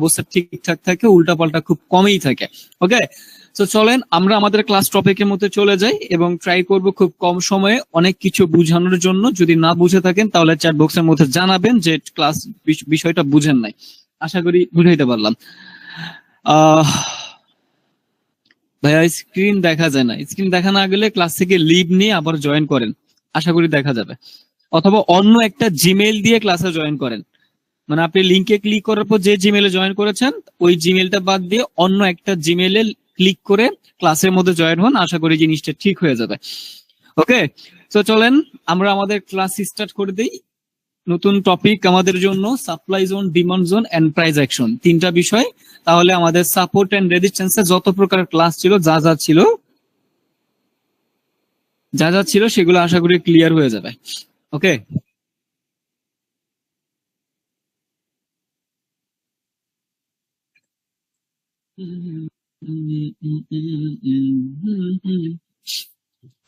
অবস্থা ঠিকঠাক থাকে, উল্টাপাল্টা খুব কমই থাকে। ওকে, তো চলেন আমরা আমাদের ক্লাস টপিকের মধ্যে চলে যাই এবং ট্রাই করব খুব কম সময়ে অনেক কিছু বোঝানোর জন্য। যদি না বুঝে থাকেন তাহলে চ্যাট বক্সের মধ্যে জানাবেন যে ক্লাস বিষয়টা বুঝেন নাই। আশা করি বুঝাইতে পারলাম। ভাইয়া স্ক্রিন দেখা যায় না, স্ক্রিন দেখা না গেলে ক্লাস থেকে লিভ নিয়ে আবার জয়েন করেন, আশা করি দেখা যাবে। অথবা অন্য একটা জিমেইল দিয়ে ক্লাসে জয়েন করেন, মানে আপনি লিংকে ক্লিক করার পর যে জিমেইলে জয়েন করেছেন ওই জিমেইলটা বাদ দিয়ে অন্য একটা জিমেইলে ক্লিক করে ক্লাসের মধ্যে জয়েন হন, আশা করি জিনিসটা ঠিক হয়ে যাবে। ওকে, তো চলেন আমরা আমাদের ক্লাস স্টার্ট করে দিই। নতুন টপিক আমাদের জন্য supply zone, demand zone and price action, তিনটা বিষয়। তাহলে আমাদের সাপোর্ট এন্ড রেজিস্ট্যান্সে যত প্রকার ক্লাস ছিল, যা যা ছিল সেগুলো আশা করি ক্লিয়ার হয়ে যাবে। ওকে,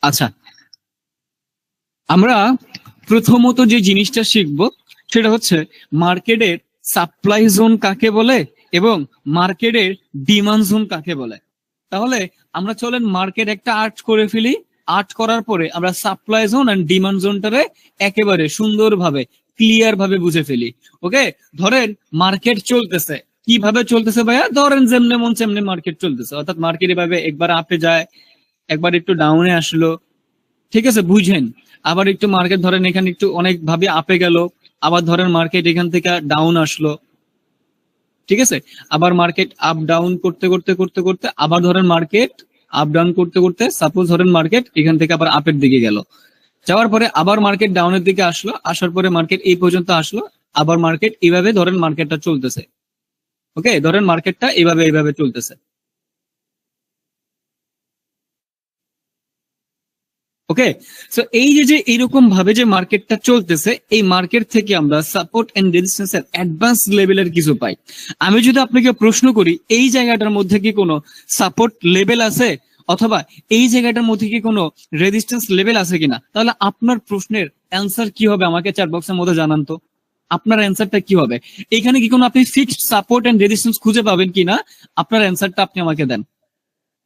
আচ্ছা, আমরা প্রথমত যে জিনিসটা শিখব সেটা হচ্ছে মার্কেটের সাপ্লাই জোন কাকে বলে এবং মার্কেটের ডিমান্ড জোন কাকে বলে। তাহলে আমরা চলেন মার্কেট একটা আর্ট করে ফেলি, আর্ট করার পরে আমরা সাপ্লাই জোন এন্ড ডিমান্ড জোনটারে একেবারে সুন্দরভাবে ক্লিয়ার ভাবে বুঝে ফেলি। ওকে, ধরেন মার্কেট চলতেছে, কিভাবে চলতেছে ভাইয়া? ধরেন যেমনে মন সেমনে মার্কেট চলতেছে, অর্থাৎ মার্কেট এভাবে একবার আপে যায়, একবার একটু ডাউনে আসলো, ঠিক আছে বুঝেন। আবার একটু মার্কেট ধরেন এখানে একটু অনেক ভাবে আপে গেল, আবার ধরেন মার্কেট এখান থেকে ডাউন আসলো, ঠিক আছে। আবার মার্কেট আপ ডাউন করতে করতে করতে করতে আবার ধরেন মার্কেট আপ ডাউন করতে করতে সাপোজ ধরেন মার্কেট এখান থেকে আবার আপের দিকে গেল, যাওয়ার পরে আবার মার্কেট ডাউনের দিকে আসলো, আসার পরে মার্কেট এই পর্যন্ত আসলো, আবার মার্কেট এইভাবে ধরেন মার্কেটটা চলতেছে। ওকে, ধরেন মার্কেটটা এইভাবে এইভাবে চলতেছে। ওকে, সো এই যে এইরকম ভাবে যে মার্কেটটা চলতেছে, এই মার্কেট থেকে আমরা সাপোর্ট এন্ড রেজিস্ট্যান্স এর অ্যাডভান্স লেভেলের কিছু পাই। আমি যদি আপনাকে প্রশ্ন করি এই জায়গাটার মধ্যে কি কোনো সাপোর্ট লেভেল আছে অথবা এই জায়গাটার মধ্যে কি কোনো রেজিস্ট্যান্স লেভেল আছে কিনা, তাহলে আপনার প্রশ্নের অ্যান্সার কি হবে আমাকে চ্যাট বক্সের মধ্যে জানান তো। আপনার অ্যান্সারটা কি হবে? এখানে কি কোনো আপনি ফিক্সড সাপোর্ট এন্ড রেজিস্ট্যান্স খুঁজে পাবেন কিনা, আপনার অ্যান্সারটা আপনি আমাকে দেন।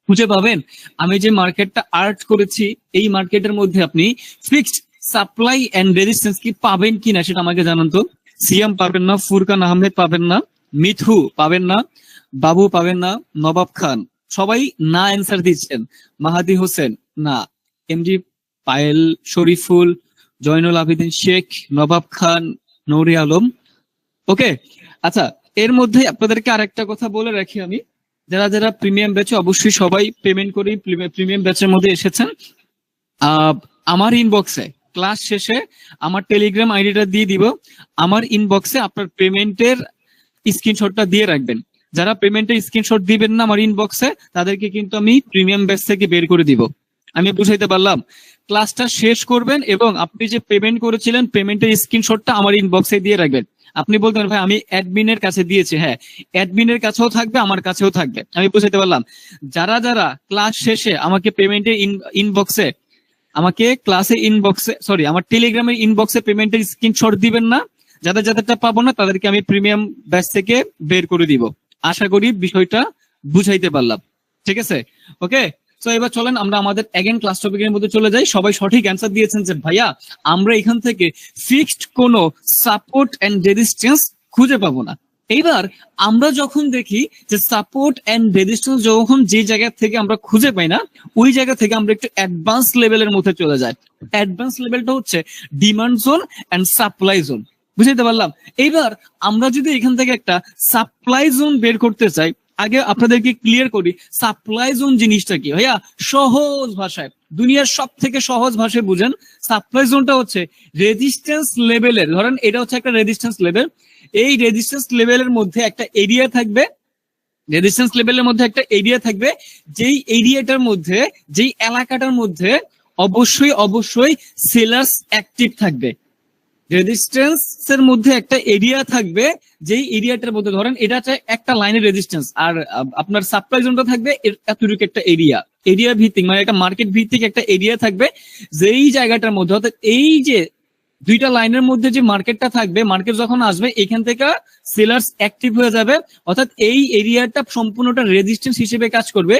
খুঁজে পাবেন? আমি যে মার্কেটটা আর্ট করেছি এই মার্কেটের মধ্যে আপনি ফিক্সড সাপ্লাই এন্ড রেজিস্ট্যান্স কি পাবেন কিনা সেটা আমাকে জানান তো। সিয়াম পাবেন না, ফুরকান আহমেদ পাবেন না, মিথু পাবেন না, বাবু পাবেন না, নবাব খান সবাই না অ্যান্সার দিচ্ছেন, মাহাদি হোসেন না, এমজি পায়েল, শরীফুল, জয়নুল আবেদিন শেখ, নবাব খান, নৌরি আলম। ওকে, আচ্ছা, এর মধ্যে আপনাদেরকে আরেকটা কথা বলে রাখি আমি, যারা যারা প্রিমিয়াম ব্যাচে অবশ্যই সবাই পেমেন্ট করে প্রিমিয়াম ব্যাচের মধ্যে এসেছেন, আমার ইনবক্সে ক্লাস শেষে আমার টেলিগ্রাম আইডিটা দিয়ে দিব, আমার ইনবক্সে আপনার পেমেন্টের স্ক্রিনশটটা দিয়ে রাখবেন। যারা পেমেন্টের স্ক্রিনশট দিবেন না আমার ইনবক্সে তাদেরকে কিন্তু আমি প্রিমিয়াম ব্যাচ থেকে বের করে দিব। আমি বুঝাইতে পারলাম? ক্লাসটা শেষ করবেন এবং আপনি যে পেমেন্ট করেছিলেন পেমেন্টের স্ক্রিনশটটা আমার ইনবক্সে দিয়ে রাখবেন। আপনি বলতেন ভাই আমি অ্যাডমিনের কাছে দিয়েছি, হ্যাঁ অ্যাডমিনের কাছেও থাকবে আমার কাছেও থাকবে। আমি বুঝাইতে পারলাম? যারা যারা ক্লাস শেষে আমাকে পেমেন্টের ইনবক্সে আমাকে ক্লাসে ইনবক্সে সরি আমার টেলিগ্রামের ইনবক্সে পেমেন্টের স্ক্রিনশট দিবেন না, যাদের যাদেরটা পাবো না তাদেরকে আমি প্রিমিয়াম ব্যাচ থেকে বের করে দিব। আশা করি বিষয়টা বুঝাইতে পারলাম, ঠিক আছে? ওকে, তো এবার চলেন আমরা আমাদের এগেন ক্লাস টপিকের মধ্যে চলে যাই। সবাই সঠিক অ্যান্সার দিয়েছেন যে ভাইয়া আমরা এখান থেকে ফিক্সড কোনো সাপোর্ট এন্ড রেজিস্ট্যান্স খুঁজে পাবো না। এইবার আমরা যখন দেখি যে সাপোর্ট এন্ড রেজিস্ট্যান্স যখন যে জায়গা থেকে আমরা খুঁজে পাই না ওই জায়গা থেকে আমরা একটু অ্যাডভান্স লেভেলের মধ্যে চলে যাই। অ্যাডভান্স লেভেলটা হচ্ছে demand zone and supply zone. বুঝতে পারলাম? এইবার আমরা যদি এখান থেকে একটা সাপ্লাই জোন বের করতে চাই, আগে আপনাদেরকে ক্লিয়ার করি সাপ্লাই জোন জিনিসটা কি। ভাইয়া সহজ ভাষায়, দুনিয়ার সব থেকে সহজ ভাষায় বুঝেন, সাপ্লাই জোনটা হচ্ছে রেজিস্ট্যান্স লেভেলের, ধরেন এটা হচ্ছে একটা রেজিস্ট্যান্স লেভেল, এই রেজিস্ট্যান্স লেভেলের মধ্যে একটা এরিয়া থাকবে, রেজিস্ট্যান্স লেভেলের মধ্যে একটা এরিয়া থাকবে, যেই এরিয়াটার মধ্যে যেই এলাকাটার মধ্যে অবশ্যই অবশ্যই সেলার্স অ্যাক্টিভ থাকবে। রেজিস্ট্যান্স এর মধ্যে একটা এরিয়া থাকবে যেই এরিয়াটার মধ্যে ধরেন এটা হচ্ছে একটা লাইনের রেজিস্ট্যান্স, আর আপনার সাপ্লাই জোনটা থাকবে এতটুকু একটা এরিয়া, এরিয়া ভিত্তিক মানে একটা মার্কেট ভিত্তিক একটা এরিয়া থাকবে যেই জায়গাটার মধ্যে, অর্থাৎ এই যে দুইটা লাইনের মধ্যে যে মার্কেটটা থাকবে, মার্কেট যখন আসবে এখান থেকে সেলার্স অ্যাক্টিভ হয়ে যাবে, অর্থাৎ এই এরিয়াটা সম্পূর্ণটা রেজিস্ট্যান্স হিসেবে কাজ করবে।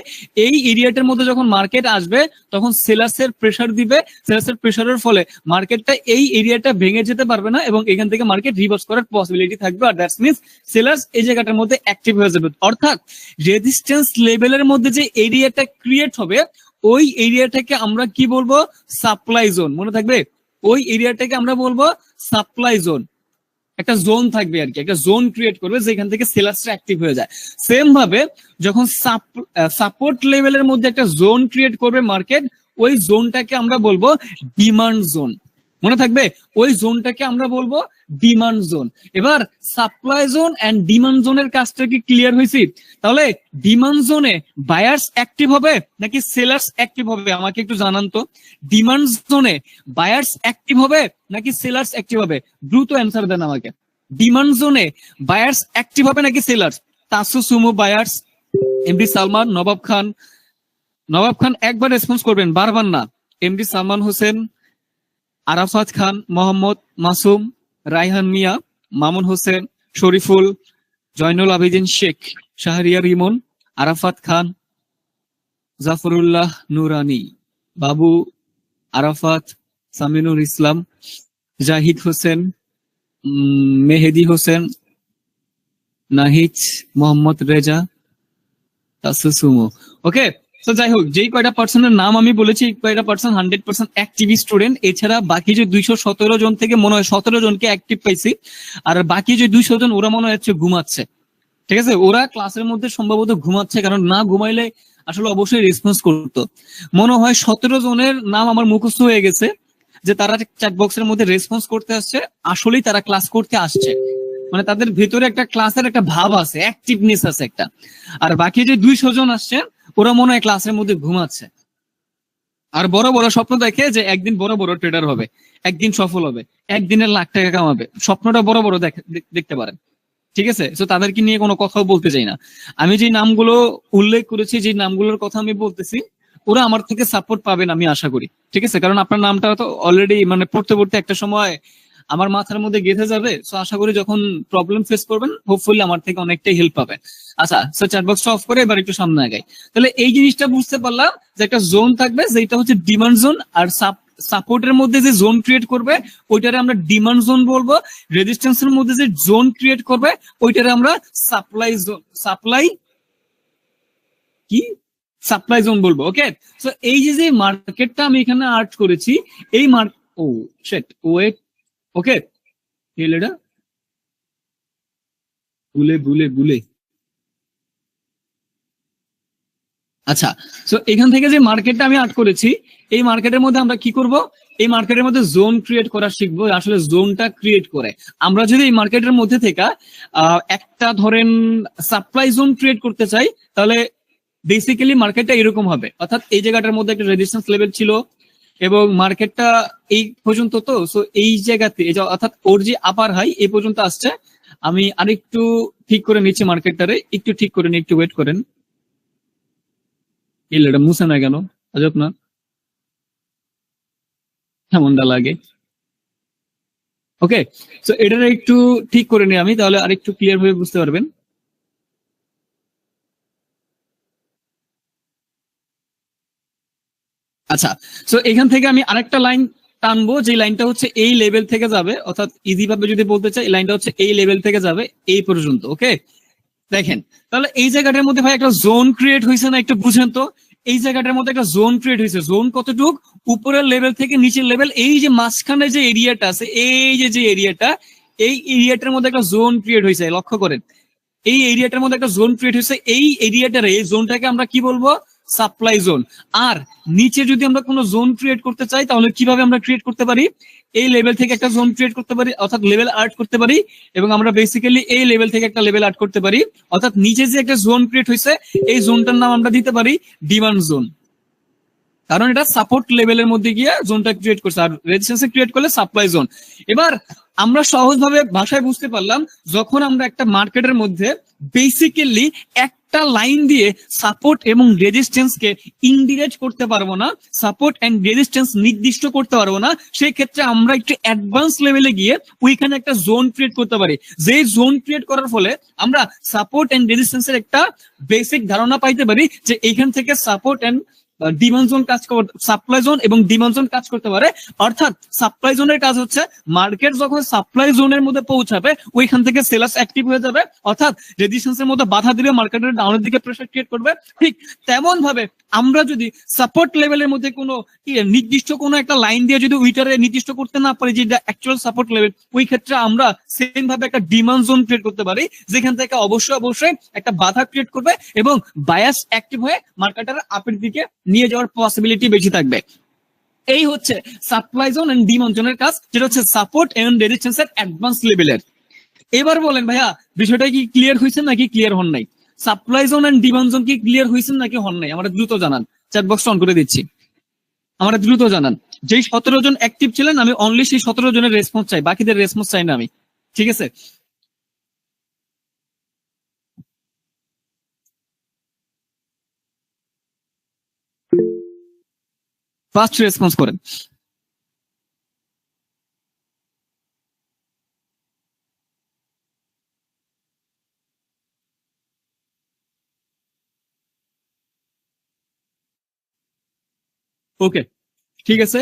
এই এরিয়াটার মধ্যে যখন মার্কেট আসবে তখন সেলার্সের প্রেসার দিবে, সেলার্সের প্রেসারের ফলে মার্কেটটা এই এরিয়াটা ভেঙে যেতে পারবে না এবং এখান থেকে মার্কেট রিভার্স করার পসিবিলিটি থাকবে, আর দ্যাটস মিনস সেলার্স এই জায়গাটার মধ্যে অ্যাক্টিভ হয়ে যাবে। অর্থাৎ রেজিস্ট্যান্স লেভেলের মধ্যে যে এরিয়াটা ক্রিয়েট হবে ওই এরিয়াটাকে আমরা কি বলবো? Supply zone. মনে থাকবে, ওই এরিয়াটাকে আমরা বলবো সাপ্লাই জোন। একটা জোন থাকবে আর কি, একটা জোন ক্রিয়েট করবে যেখান থেকে সেলার্সটা অ্যাক্টিভ হয়ে যায়। সেম ভাবে যখন সাপোর্ট লেভেলের মধ্যে একটা জোন ক্রিয়েট করবে মার্কেট, ওই জোনটাকে আমরা বলবো ডিমান্ড জোন। মনে থাকবে, ওই জোনটাকে আমরা বলবো ডিমান্ড জোন। এবার সাপ্লাই জোন এন্ড ডিমান্ড জোনের কাজটা কি ক্লিয়ার হয়েছে? তাহলে ডিমান্ড জোনে বায়ার্স অ্যাক্টিভ হবে নাকি সেলার্স অ্যাক্টিভ হবে? আমাকে একটু জানান তো। ডিমান্ড জোনে বায়ার্স অ্যাক্টিভ হবে নাকি সেলার্স অ্যাক্টিভ হবে? দ্রুত অ্যান্সার দেন আমাকে। ডিমান্ড জোনে বায়ার্স অ্যাক্টিভ হবে নাকি সেলার্স? তাসু সুমো বায়ার্স, এমডি সালমান, নবাব খান। নবাব খান একবার রেসপন্স করবেন, বারবার না। এমডি সালমান হোসেন, আরাফাত খান, মোহাম্মদ মাসুম, রায়হান মিয়া, মামুন হোসেন, শরীফুল, জয়নুল আবেদিন শেখ, শাহরিয়ার ইমন, আরাফাত খান, জাফরুল্লাহ নুরানি, বাবু, আরাফাত, সামিনুর ইসলাম, জাহিদ হোসেন, মেহেদি হোসেন, নাহিদ, মোহাম্মদ রেজা, তাসুসুমো। ওকে, তো যাই হোক, যেই কয়টা পার্সনের নাম আমি বলেছি, কয়টা পার্সন 100% অ্যাক্টিভ স্টুডেন্ট। এছাড়া বাকি যে 217 জন থেকে মনে হয় 17 জনকে অ্যাক্টিভ পাইছি, আর বাকি যে 200 জন ওরা মনে হচ্ছে ঘুমাচ্ছে। ঠিক আছে, ওরা ক্লাসের মধ্যে সম্ভবত ঘুমাচ্ছে, কারণ না ঘুমাইলে আসলে অবশ্যই রেসপন্স করতো। মনে হয় 17 জনের নাম আমার মুখস্থ হয়ে গেছে যে তারা চ্যাট বক্সের মধ্যে রেসপন্স করতে আসছে, আসলেই তারা ক্লাস করতে আসছে। মানে তাদের ভেতরে একটা ক্লাসের একটা ভাব আছে, অ্যাক্টিভনেস আছে একটা। আর বাকি যে 200 জন আসছেন ওরা মনে হয় ক্লাসের মধ্যে ঘুমাচ্ছে আর বড় বড় স্বপ্ন দেখে যে একদিন বড় বড় ট্রেডার হবে, একদিন সফল হবে, একদিনের লাখ টাকা কামাবে। স্বপ্নটা বড় বড় দেখতে পারেন। ঠিক আছে, তো তাদেরকে নিয়ে কোনো কথাও বলতে চাই না। আমি যে নামগুলো উল্লেখ করেছি, যে নামগুলোর কথা আমি বলতেছি, ওরা আমার থেকে সাপোর্ট পাবেন আমি আশা করি। ঠিক আছে, কারণ আপনার নামটা তো অলরেডি মানে পড়তে পড়তে একটা সময় আমার মাথার মধ্যে গেঁথে যাবে। তো আশা করি যখন প্রবলেম ফেস করবেন হোপফুলি আমার থেকে অনেকটাই হেল্প পাবেন। আচ্ছা, সো চ্যাট বক্সটা অফ করে এবার একটু সামনে আগাই। তাহলে এই জিনিসটা বুঝতে পারলাম যে একটা জোন থাকবে যেটা হচ্ছে ডিমান্ড জোন, আর সাপোর্টের মধ্যে যে জোন ক্রিয়েট করবে ওইটারে আমরা ডিমান্ড জোন বলবো। রেজিস্ট্যান্সের মধ্যে যে জোন ক্রিয়েট করবে ওইটারে আমরা সাপ্লাই জোন, কি সাপ্লাই জোন বলবো। ওকে, সো এই যে মার্কেটটা আমি এখানে আর্ট করেছি, এই ও শিট ওয়েট, ওকে, এটা ভুলে ভুলে ভুলে আচ্ছা, সো এখান থেকে যে মার্কেটটা আমি আর্ট করেছি, এই মার্কেটের মধ্যে আমরা কি করব? এই মার্কেটের মধ্যে জোন ক্রিয়েট করা শিখবো। আসলে জোনটা ক্রিয়েট করে আমরা যদি এই মার্কেটের মধ্যে থেকে একটা ধরেন সাপ্লাই জোন ক্রিয়েট করতে চাই, তাহলে বেসিক্যালি মার্কেটটা এরকম হবে। অর্থাৎ এই জায়গাটার মধ্যে একটা রেজিস্ট্যান্স লেভেল ছিল এবং মার্কেটটা এই পর্যন্ত, তো সো এই জায়গাতে অর্থাৎ ওর যে আপার হাই এই পর্যন্ত আসছে। আমি আরেকটু ঠিক করে নিচ্ছি মার্কেটটারে, একটু ঠিক করে নিই, একটু ওয়েট করেন। এটা মুছে না কেন, আজব না, কেমনটা লাগে। ওকে, সো এটার একটু ঠিক করে নিই আমি, তাহলে আরেকটু ক্লিয়ার ভাবে বুঝতে পারবেন। আচ্ছা, সো এখান থেকে আমি আরেকটা লাইন টানবো, যে লাইনটা হচ্ছে এই লেভেল থেকে যাবে, অর্থাৎ ইজি ভাবে যদি বলতে চাই এই লাইনটা হচ্ছে এই লেভেল থেকে যাবে এই পর্যন্ত। ওকে, দেখেন, তাহলে এই জায়গাটার মধ্যে ভাই একটা জোন ক্রিয়েট হয়েছে না, একটু বুঝেন তো। এই জায়গাটার মধ্যে একটা জোন ক্রিয়েট হয়েছে। জোন কতটুক? উপরের লেভেল থেকে নিচের লেভেল, এই যে মাঝখানে যে এরিয়াটা আছে, এই যে এরিয়াটা, এই এরিয়াটার মধ্যে একটা জোন ক্রিয়েট হয়েছে। লক্ষ্য করেন, এই এরিয়াটার মধ্যে একটা জোন ক্রিয়েট হয়েছে। এই এরিয়াটার, এই জোনটাকে আমরা কি বলবো? Supply zone. আর নিচে যদি আমরা কোনো জোন ক্রিয়েট করতে চাই তাহলে কিভাবে আমরা ক্রিয়েট করতে পারি? এই লেভেল থেকে একটা জোন ক্রিয়েট করতে পারি, অর্থাৎ লেভেল আর্ট করতে পারি, এবং আমরা বেসিক্যালি এই লেভেল থেকে একটা লেভেল আর্ট করতে পারি। অর্থাৎ নিচে যে একটা জোন ক্রিয়েট হয়েছে এই জোনটার নাম আমরা দিতে পারি ডিমান্ড জোন, কারণ এটা সাপোর্ট লেভেলের মধ্যে গিয়ে জোনটা ক্রিয়েট করছে, আর রেজিস্ট্যান্স ক্রিয়েট করলে সাপ্লাই জোন। এবার আমরা সহজভাবে ভাষায় বুঝতে পারলাম, যখন আমরা একটা মার্কেটের মধ্যে বেসিক্যালি একটা লাইন দিয়ে সাপোর্ট এবং রেজিস্ট্যান্সকে ইনডিরেক্ট করতে পারবো না, সাপোর্ট এন্ড রেজিস্ট্যান্স নির্দিষ্ট করতে পারবো না। সেই ক্ষেত্রে আমরা একটু অ্যাডভান্স লেভেলে গিয়ে ওইখানে একটা জোন ক্রিয়েট করতে পারি, যে জোন ক্রিয়েট করার ফলে আমরা সাপোর্ট এন্ড রেজিস্ট্যান্সের একটা বেসিক ধারণা পাইতে পারি যে এইখান থেকে সাপোর্ট এন্ড ডিমান্ড জোন কাজ করতে, সাপ্লাই জোন এবং ডিমান্ড জোন কাজ করতে পারে। অর্থাৎ সাপ্লাই জোনের কাজ হচ্ছে মার্কেট যখন সাপ্লাই জোনের মধ্যে পৌঁছাবে ওইখান থেকে সেলার্স অ্যাক্টিভ হয়ে যাবে, অর্থাৎ রেজিস্ট্যান্সের মধ্যে বাধা দিবে, মার্কেটের ডাউনের দিকে প্রেসার ক্রিয়েট করবে। ঠিক তেমন ভাবে আমরা যদি সাপোর্ট লেভেলের মধ্যে কোনো নির্দিষ্ট কোনো একটা লাইন দিয়ে যদি ওইটারে নির্দিষ্ট করতে না পারি যে অ্যাকচুয়াল সাপোর্ট লেভেল, ওই ক্ষেত্রে আমরা সেম ভাবে একটা ডিমান্ড জোন ক্রিয়েট করতে পারি, যেখান থেকে অবশ্যই একটা বাধা ক্রিয়েট করবে এবং বায়াস অ্যাক্টিভ হয়ে মার্কেটের আপের দিকে নিয়ে যাওয়ার পসিবিলিটি বেশি থাকবে। এই হচ্ছে সাপ্লাই জোন এন্ড ডিমান্ড জোনের কাজ, যেটা হচ্ছে সাপোর্ট এন্ড রেজিস্ট্যান্সের অ্যাডভান্স লেভেলের। এবার বলেন ভাইয়া বিষয়টা কি ক্লিয়ার হয়েছে নাকি ক্লিয়ার হন নাই? Supply zone and demand zone কি ক্লিয়ার হয়েছে নাকি হন নাই? আমরা দ্রুত জানান, চ্যাট বক্স অন করে দিচ্ছি, আমরা দ্রুত জানান। যেই 17 জন অ্যাক্টিভ ছিলেন আমি অনলি সেই 17 জনের রেসপন্স চাই, বাকিদের রেসপন্স চাই না আমি। ঠিক আছে, ফার্স্ট রেসপন্স করেন। ওকে, ঠিক আছে।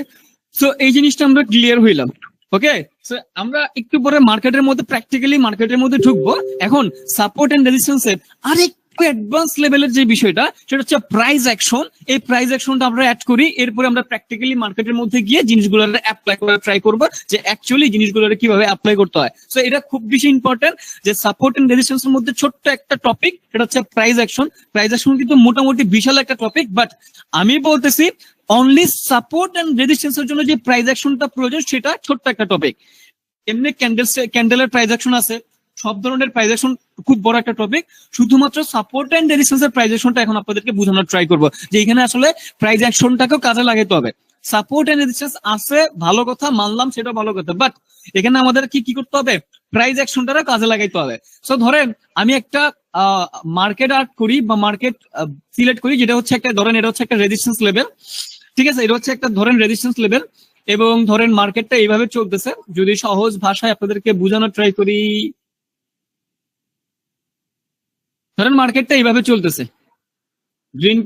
সো এই জিনিসটা আমরা ক্লিয়ার হইলাম। ওকে, সো আমরা একটু পরে মার্কেটের মধ্যে প্র্যাকটিক্যালি মার্কেটের মধ্যে ঢুকবো। এখন সাপোর্ট এন্ড রেজিস্ট্যান্সের আরেকটু অ্যাডভান্স লেভেলের যে বিষয়টা সেটা হচ্ছে প্রাইস অ্যাকশন। এই প্রাইস অ্যাকশনটা আমরা অ্যাড করি, এরপরে আমরা প্র্যাকটিক্যালি মার্কেটের মধ্যে গিয়ে জিনিসগুলো অ্যাপ্লাই করার ট্রাই করবো যে অ্যাকচুয়ালি জিনিসগুলো কিভাবে অ্যাপ্লাই করতে হয়। সো এটা খুব বেশি ইম্পর্টেন্ট যে সাপোর্ট এন্ড রেজিস্ট্যান্সের মধ্যে ছোট্ট একটা টপিক, সেটা হচ্ছে প্রাইস অ্যাকশন। প্রাইস অ্যাকশন কিন্তু মোটামুটি বিশাল একটা টপিক, বাট আমি বলতেছি অনলি সাপোর্ট এন্ড রেজিস্ট্যান্সের জন্য যে প্রাইস অ্যাকশনটা প্রয়োজন সেটা ছোট্ট একটা টপিক। এমনি ক্যান্ডেলের প্রাইস অ্যাকশন আছে, সব ধরনের প্রাইস অ্যাকশন খুব বড় একটা টপিক। শুধুমাত্র সাপোর্ট এন্ড রেজিস্ট্যান্সের প্রাইস অ্যাকশনটা এখন আপনাদেরকে বোঝানোর ট্রাই করবো যে এখানে আসলে প্রাইস অ্যাকশনটাকেও কাজে লাগাইতে হবে। সাপোর্ট এন্ড রেজিস্ট্যান্স আছে, ভালো কথা, মানলাম, সেটা ভালো কথা, বাট এখানে আমাদের কি করতে হবে? প্রাইস অ্যাকশনটারও কাজে লাগাইতে হবে। সো ধরেন আমি একটা মার্কেট আর্ট করি বা মার্কেট সিলেক্ট করি, যেটা হচ্ছে একটা, ধরেন এটা হচ্ছে একটা রেজিস্ট্যান্স লেভেল। ঠিক আছে, এটা হচ্ছে একটা ধরেন রেজিস্ট্যান্স লেভেল এবং ধরেন মার্কেটটা এইভাবে চলতেছে। যদি সহজ ভাষায় আপনাদেরকে বোঝানোর ট্রাই করি, ধরেন মার্কেটটা এইভাবে চলতেছে। গ্রিন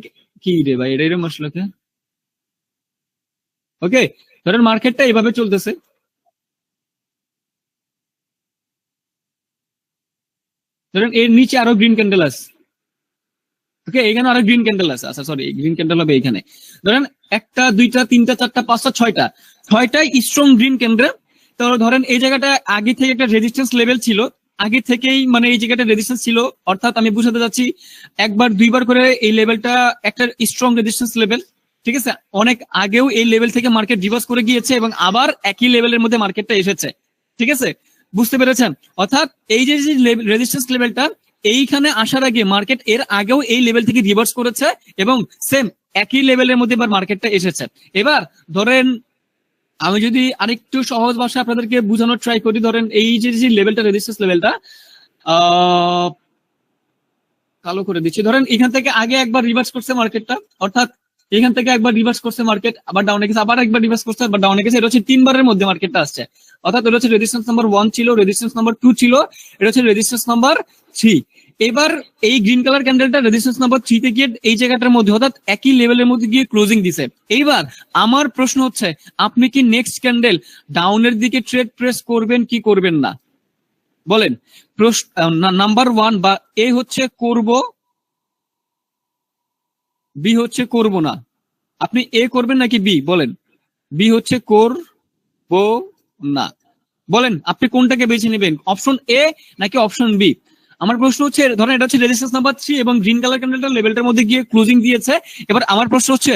কি রে ভাই, এটা এরকম আসলে। ওকে, ধরেন মার্কেটটা এইভাবে চলতেছে, ধরেন এর নিচে আরো গ্রিন ক্যান্ডেল আছে। ওকে, এখানে আরো গ্রিন ক্যান্ডেল আছে, আচ্ছা সরি, গ্রিন ক্যান্ডেল হবে এখানে। ধরেন একটা, দুইটা, তিনটা, চারটা, পাঁচটা, ছয়টাই স্ট্রং গ্রিন ক্যান্ডেল। তো ধরেন এই জায়গাটা আগে থেকে একটা রেজিস্ট্যান্স লেভেল ছিল, আগে থেকেই মানে এই জায়গাটা রেজিস্ট্যান্স ছিল, অর্থাৎ আমি বুঝাতে যাচ্ছি একবার দুইবার করে এই লেভেলটা একটা স্ট্রং রেজিস্ট্যান্স লেভেল। ঠিক আছে, অনেক আগেও এই লেভেল থেকে মার্কেট রিভার্স করে গিয়েছে এবং আবার একই লেভেলের মধ্যে মার্কেটটা এসেছে। ঠিক আছে, বুঝতে পেরেছেন? অর্থাৎ এই যে রেজিস্ট্যান্স লেভেলটা এইখানে আসার আগে মার্কেট এর আগেও এই লেভেল থেকে রিভার্স করেছে এবং সেম একই লেভেলের মধ্যে এবার মার্কেটটা এসেছে। এবার ধরেন আমি যদি আরেকটু সহজ ভাষায় আপনাদেরকে বোঝানোর ট্রাই করি, ধরেন এই যে লেভেলটা, রেজিস্ট্যান্স লেভেলটা কালো করে দিচ্ছি। ধরেন এখান থেকে আগে একবার রিভার্স করছে মার্কেটটা, অর্থাৎ এখান থেকে একবার রিভার্স করছে মার্কেট, আবার ডাউনে গেছে, আবার একবার রিভার্স করছে, আবার ডাউনে গেছে। এটা হচ্ছে 3বারের মধ্যে মার্কেটটা আসছে। অর্থাৎ এটা হচ্ছে রেজিস্ট্যান্স নাম্বার 1 ছিল, রেজিস্ট্যান্স নাম্বার 2 ছিল, এটা হচ্ছে রেজিস্ট্যান্স নাম্বার 3। এবার এই গ্রিন কালার ক্যান্ডেলটা রেজিস্ট্যান্স নাম্বার 3 তে গিয়ে এই জায়গাটার মধ্যে, অর্থাৎ একই লেভেলের মধ্যে গিয়ে ক্লোজিং দিছে। এইবার আমার প্রশ্ন হচ্ছে আপনি কি নেক্সট ক্যান্ডেল ডাউনের দিকে ট্রেড প্রেস করবেন কি করবেন না? বলেন। নাম্বার 1 বা এ হচ্ছে করব, বি হচ্ছে করব না। আপনি এ করবেন নাকি বি? বলেন। বি হচ্ছে করব না। বলেন আপনি কোনটাকে বেছে নেবেন, অপশন এ নাকি অপশন বি? আমার প্রশ্ন হচ্ছে, ধরেন এটা হচ্ছে রেজিস্ট্যান্স নাম্বার 3 এবং গ্রিন কালার ক্যান্ডেলটা লেভেলটার মধ্যে গিয়ে ক্লোজিং দিয়েছে। এবার আমার প্রশ্ন হচ্ছে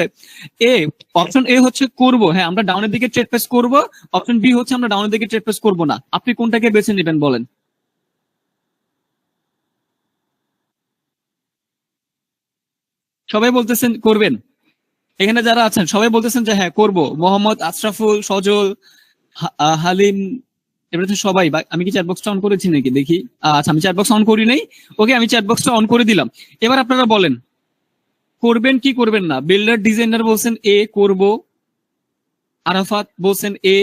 এ, অপশন এ হচ্ছে করব, হ্যাঁ আমরা ডাউনের দিকে ট্রেড প্রেস করব, অপশন বি হচ্ছে আমরা ডাউনের দিকে ট্রেড প্রেস করব না। আপনি কোনটাকে বেছে নেবেন বলেন? সবাই বলতেছেন করবেন, এখানে যারা আছেন সবাই বলতেছেন যে হ্যাঁ করব। মোহাম্মদ আশরাফুল, সজল, হালিম, এবারে তো সবাই আমি কি চ্যাট বক্সটা অন করেছি নাকি দেখি। আচ্ছা, আমি চ্যাট বক্স অন করি নাই। ওকে, আমি চ্যাট বক্সটা অন করে দিলাম। এবার আপনারা বলেন করবেন কি করবেন না। বিল্ডার ডিজাইনার বলছেন এ করব, আরাফাত বলছেন এ,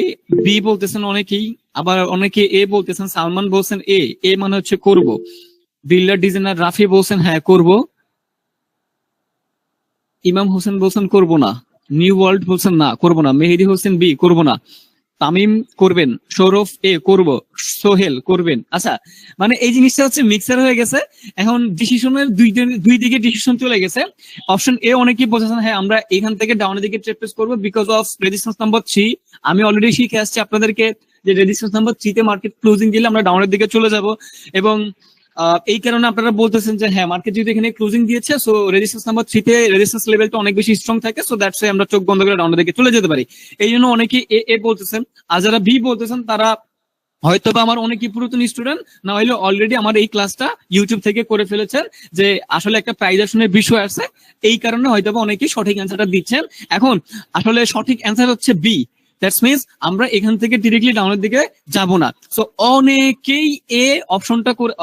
বি বলতেছেন অনেকেই, আবার অনেকে এ বলতেছেন, সালমান বলছেন এ, এ মানে হচ্ছে করব। বিল্ডার ডিজাইনার রাফি বলছেন হ্যাঁ করব, ইমাম হোসেন বলছেন করব না, নিউ ওয়ার্ল্ড বলছেন না করব না, মেহেদি হোসেন বি করব না, তামিম করবেন, সৌরভ এ করব, সোহেল করবেন। আচ্ছা, মানে এই জিনিসটা হচ্ছে মিক্সার হয়ে গেছে। এখন ডিসিশনের দুই দিকে ডিসিশন চলে গেছে। অপশন এ অনেকেই বলছেন হ্যাঁ আমরা এখান থেকে ডাউনের দিকে ট্রেড প্লেস করবো বিকজ অফ রেজিস্ট্যান্স নাম্বার 3। আমি অলরেডি শিখে আসছি আপনাদেরকে যে রেজিস্ট্যান্স নাম্বার 3 তে মার্কেট ক্লোজিং দিলে আমরা ডাউনের দিকে চলে যাব, এবং এই কারণে আপনারা বলতেছেন যে হ্যাঁ মার্কেট যদি এখানে ক্লোজিং দিয়েছে, সো রেজিস্ট্যান্স নাম্বার 3 তে রেজিস্ট্যান্স লেভেলটা অনেক বেশি স্ট্রং থাকে, সো দ্যাটস ওয়াই আমরা চোখ বন্ধ করে ডাউনের দিকে চলে যেতে পারি। এই জন্য অনেকে এ এ বলতেছেন। আর যারা বি বলতেছেন তারা হয়তো বা আমার অনেকই পুরাতন স্টুডেন্ট, না হলে অলরেডি আমার এই ক্লাসটা ইউটিউব থেকে করে ফেলেছেন, যে আসলে একটা প্রাইজেশনের বিষয় আছে, এই কারণে হয়তো বা অনেকেই সঠিক অ্যান্সারটা দিচ্ছেন। এখন আসলে সঠিক অ্যান্সার হচ্ছে বি। দ্যাটস মিনস আমরা এখান থেকে ডিরেক্টলি ডাউনের দিকে যাব না। সো অনেকেই এ অপশনটা করে